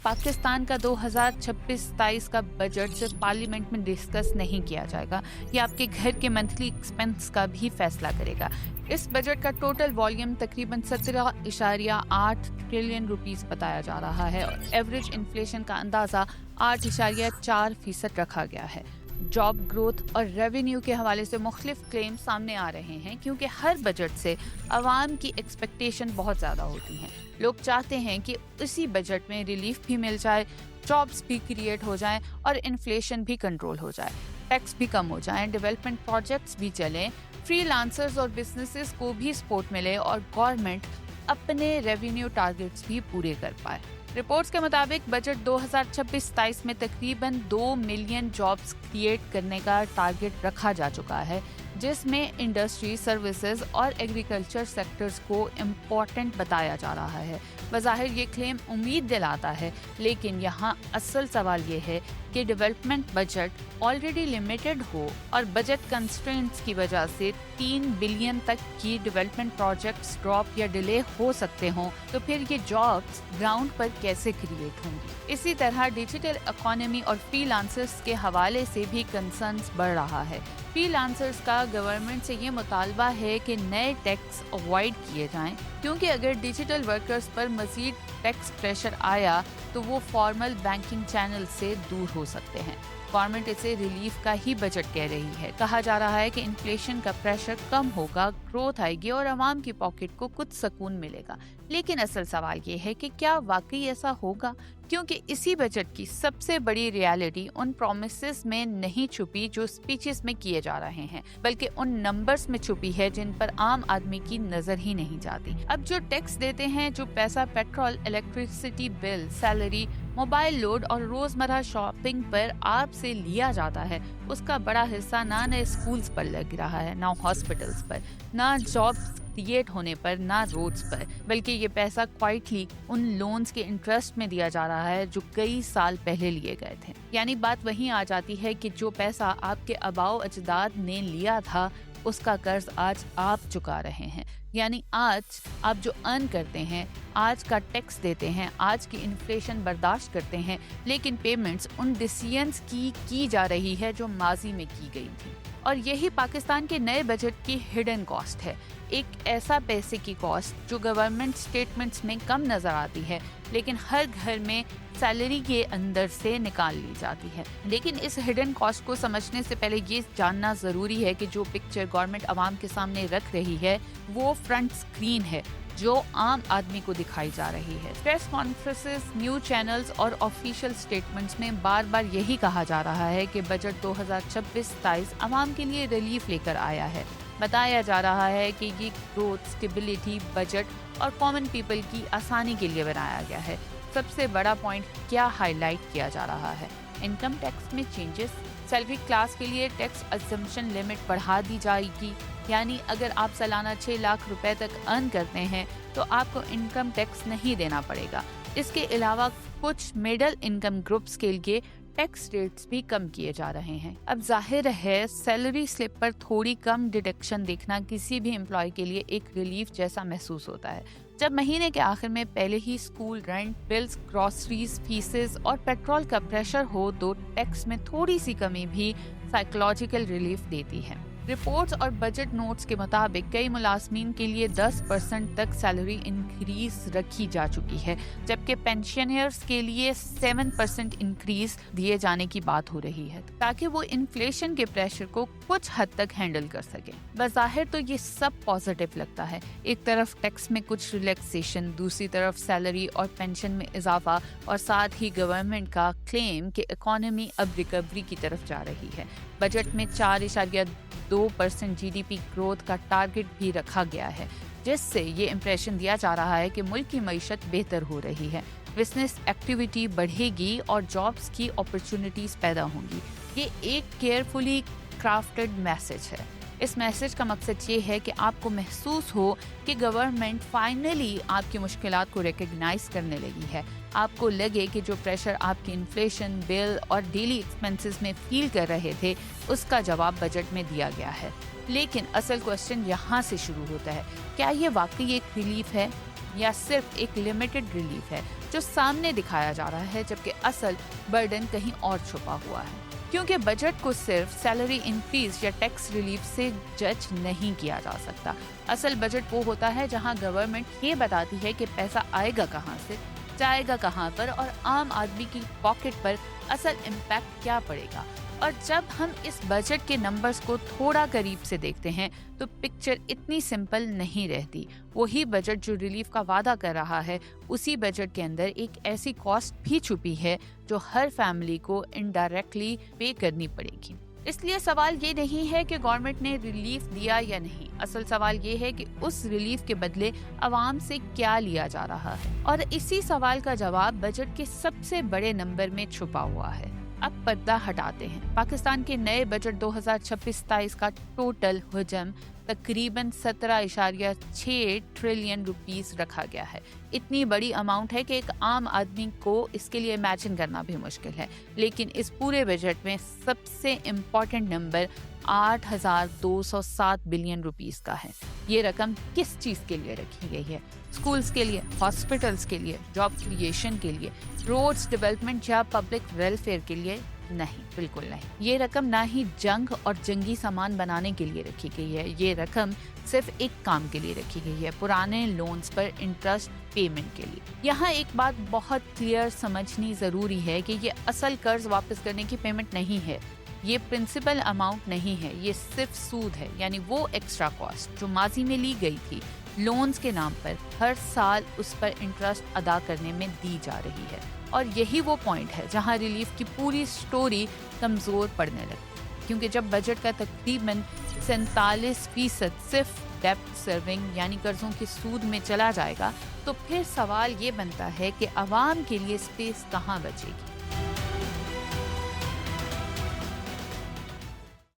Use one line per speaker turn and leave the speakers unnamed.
पाकिस्तान का 2026-27 का बजट सिर्फ पार्लियामेंट में डिस्कस नहीं किया जाएगा, ये आपके घर के मंथली एक्सपेंस का भी फैसला करेगा। इस बजट का टोटल वॉल्यूम तकरीबन 17.8 ट्रिलियन रुपीस बताया जा रहा है और एवरेज इन्फ्लेशन का अंदाजा 8.4% रखा गया है। जॉब ग्रोथ और रेवेन्यू के हवाले से मुख्तलिफ क्लेम सामने आ रहे हैं क्योंकि हर बजट से आवाम की एक्सपेक्टेशन बहुत ज़्यादा होती हैं। लोग चाहते हैं कि इसी बजट में रिलीफ भी मिल जाए, जॉब्स भी क्रिएट हो जाएं और इन्फ्लेशन भी कंट्रोल हो जाए, टैक्स भी कम हो जाएं, डेवलपमेंट प्रोजेक्ट्स भी चलें, फ्रीलांसर्स और बिजनेसेस को भी सपोर्ट मिले और गवर्नमेंट अपने रेवेन्यू टारगेट्स भी पूरे कर पाए। रिपोर्ट्स के मुताबिक बजट 2026-27 में तकरीबन 2 मिलियन जॉब्स क्रिएट करने का टारगेट रखा जा चुका है, जिसमें इंडस्ट्री, सर्विसेज और एग्रीकल्चर सेक्टर्स को इम्पोर्टेंट बताया जा रहा है। बज़ाहिर ये क्लेम उम्मीद दिलाता है, लेकिन यहाँ असल सवाल ये है कि डेवलपमेंट बजट ऑलरेडी लिमिटेड हो और बजट कंस्ट्रेंट्स की वजह से 3 बिलियन तक की डेवलपमेंट प्रोजेक्ट्स ड्रॉप या डिले हो सकते हों, तो फिर ये जॉब्स ग्राउंड पर कैसे क्रिएट होंगी। इसी तरह डिजिटल इकोनॉमी और फ्रीलांसर्स के हवाले से भी कंसर्न्स बढ़ रहा है। फ्रीलांसर्स का गवर्नमेंट से ये मुतालबा है कि नए टैक्स अवॉइड किए जाएं, क्योंकि अगर डिजिटल वर्कर्स पर मजीद टैक्स प्रेशर आया तो वो फॉर्मल बैंकिंग चैनल से दूर हो सकते हैं। गवर्नमेंट इसे रिलीफ का ही बजट कह रही है। कहा जा रहा है कि इन्फ्लेशन का प्रेशर कम होगा, ग्रोथ आएगी और आवाम की पॉकेट को कुछ सुकून मिलेगा। लेकिन असल सवाल ये है कि क्या वाकई ऐसा होगा, क्योंकि इसी बजट की सबसे बड़ी रियलिटी उन प्रोमिसेस में नहीं छुपी जो स्पीचेस में किए जा रहे हैं, बल्कि उन नंबर्स में छुपी है जिन पर आम आदमी की नजर ही नहीं जाती। अब जो टैक्स देते हैं, जो पैसा petrol, electricity bill, salary, mobile load और रोजमर्रा शॉपिंग पर आपसे लिया जाता है, उसका बड़ा हिस्सा ना नए स्कूल्स पर लग रहा है, ना हॉस्पिटल्स पर, ना जॉब्स क्रिएट होने पर, ना रोड्स पर, बल्कि ये पैसा क्वाइटली उन लोन्स के इंटरेस्ट में दिया जा रहा है जो कई साल पहले लिए गए थे। यानी बात वहीं आ जाती है कि जो पैसा आपके आबाओ अजदाद ने लिया था, उसका कर्ज आज आप चुका रहे हैं। यानी आज आप जो अर्न करते हैं, आज का टैक्स देते हैं, आज की इन्फ्लेशन बर्दाश्त करते हैं, लेकिन पेमेंट्स उन डिसीजंस की जा रही है जो माजी में की गई थी। और यही पाकिस्तान के नए बजट की हिडन कॉस्ट है, एक ऐसा पैसे की कॉस्ट जो गवर्नमेंट स्टेटमेंट्स में कम नजर आती है, लेकिन हर घर में सैलरी के अंदर से निकाल ली जाती है। लेकिन इस हिडन कॉस्ट को समझने से पहले ये जानना जरूरी है कि जो पिक्चर गवर्नमेंट आवाम के सामने रख रही है वो फ्रंट स्क्रीन है जो आम आदमी को दिखाई जा रही है। प्रेस कॉन्फ्रेंसेस, न्यूज चैनल्स और ऑफिशियल स्टेटमेंट्स में बार बार यही कहा जा रहा है कि बजट 2026-27 आवाम के लिए रिलीफ लेकर आया है। बताया जा रहा है कि ये ग्रोथ, स्टेबिलिटी बजट और कॉमन पीपल की आसानी के लिए बनाया गया है। सबसे बड़ा पॉइंट क्या हाईलाइट किया जा रहा है? इनकम टैक्स में चेंजेस। सैलरी क्लास के लिए टैक्स अजम्पशन लिमिट बढ़ा दी जाएगी, यानी अगर आप सालाना 6 लाख रुपए तक अर्न करते हैं तो आपको इनकम टैक्स नहीं देना पड़ेगा। इसके अलावा कुछ मिडिल इनकम ग्रुप्स के लिए टैक्स रेट्स भी कम किए जा रहे हैं। अब जाहिर है सैलरी स्लिप पर थोड़ी कम डिडक्शन देखना किसी भी एम्प्लॉय के लिए एक रिलीफ जैसा महसूस होता है। जब महीने के आखिर में पहले ही school rent, bills, groceries, fees और पेट्रोल का प्रेशर हो तो टैक्स में थोड़ी सी कमी भी साइकोलॉजिकल रिलीफ देती है। रिपोर्ट्स और बजट नोट्स के मुताबिक कई मुलाजमीन के लिए 10% तक सैलरी इंक्रीज रखी जा चुकी है, जबकि पेंशनर्स के लिए 7% इंक्रीज दिए जाने की बात हो रही है, ताकि वो इन्फ्लेशन के प्रेशर को कुछ हद तक हैंडल कर सके। बज़ाहिर तो ये सब पॉजिटिव लगता है, एक तरफ टैक्स में कुछ रिलैक्सेशन, दूसरी तरफ सैलरी और पेंशन में इजाफा और साथ ही गवर्नमेंट का क्लेम कि इकोनॉमी अब रिकवरी की तरफ जा रही है। बजट में 4.2% जीडीपी ग्रोथ का टारगेट भी रखा गया है, जिससे ये इंप्रेशन दिया जा रहा है कि मुल्क की मईशत बेहतर हो रही है, बिजनेस एक्टिविटी बढ़ेगी और जॉब्स की अपॉर्चुनिटीज पैदा होंगी। ये एक केयरफुली क्राफ्टेड मैसेज है। इस मैसेज का मकसद ये है कि आपको महसूस हो कि गवर्नमेंट फाइनली आपकी मुश्किलात को रिकग्नाइज करने लगी है। आपको लगे कि जो प्रेशर आपकी इन्फ्लेशन, बिल और डेली एक्सपेंसेस में फील कर रहे थे, उसका जवाब बजट में दिया गया है। लेकिन असल क्वेश्चन यहाँ से शुरू होता है, क्या ये वाकई एक रिलीफ है या सिर्फ एक लिमिटेड रिलीफ है? जो सामने दिखाया जा रहा है, जबकि असल बर्डन कहीं और छुपा हुआ है। क्योंकि बजट को सिर्फ सैलरी इंक्रीज या टैक्स रिलीफ से जज नहीं किया जा सकता। असल बजट वो होता है जहां गवर्नमेंट ये बताती है कि पैसा आएगा कहां से, जाएगा कहां पर और आम आदमी की पॉकेट पर असल इम्पैक्ट क्या पड़ेगा। और जब हम इस बजट के नंबर्स को थोड़ा करीब से देखते हैं तो पिक्चर इतनी सिंपल नहीं रहती। वही बजट जो रिलीफ का वादा कर रहा है, उसी बजट के अंदर एक ऐसी कॉस्ट भी छुपी है जो हर फैमिली को इनडायरेक्टली पे करनी पड़ेगी। इसलिए सवाल ये नहीं है कि गवर्नमेंट ने रिलीफ दिया या नहीं, असल सवाल ये है कि उस रिलीफ के बदले आवाम से क्या लिया जा रहा है। और इसी सवाल का जवाब बजट के सबसे बड़े नंबर में छुपा हुआ है। अब पर्दा हटाते हैं। पाकिस्तान के नए बजट 2026-27 का टोटल हजम तकरीबन 17.6 ट्रिलियन रुपीस रखा गया है। इतनी बड़ी अमाउंट है कि एक आम आदमी को इसके लिए इमेजिन करना भी मुश्किल है। लेकिन इस पूरे बजट में सबसे इम्पोर्टेंट नंबर 8,207 बिलियन रुपीस का है। ये रकम किस चीज़ के लिए रखी गई है? स्कूल्स के लिए, हॉस्पिटल्स के लिए, जॉब क्रिएशन के लिए, रोड्स डेवलपमेंट या पब्लिक वेलफेयर के लिए? नहीं, बिल्कुल नहीं। ये रकम ना ही जंग और जंगी सामान बनाने के लिए रखी गई है। ये रकम सिर्फ एक काम के लिए रखी गई है, पुराने लोन्स पर इंटरेस्ट पेमेंट के लिए। यहाँ एक बात बहुत क्लियर समझनी जरूरी है कि ये असल कर्ज वापस करने की पेमेंट नहीं है, ये प्रिंसिपल अमाउंट नहीं है, ये सिर्फ सूद है, यानी वो एक्स्ट्रा कॉस्ट जो माजी में ली गई थी लोन्स के नाम पर, हर साल उस पर इंटरेस्ट अदा करने में दी जा रही है। और यही वो पॉइंट है जहां रिलीफ की पूरी स्टोरी कमजोर पड़ने लगी, क्योंकि जब बजट का तकरीबन 47% सिर्फ डेप्ट सर्विंग यानी कर्जों की सूद में चला जाएगा, तो फिर सवाल ये बनता है कि आवाम के लिए स्पेस कहाँ बचेगी।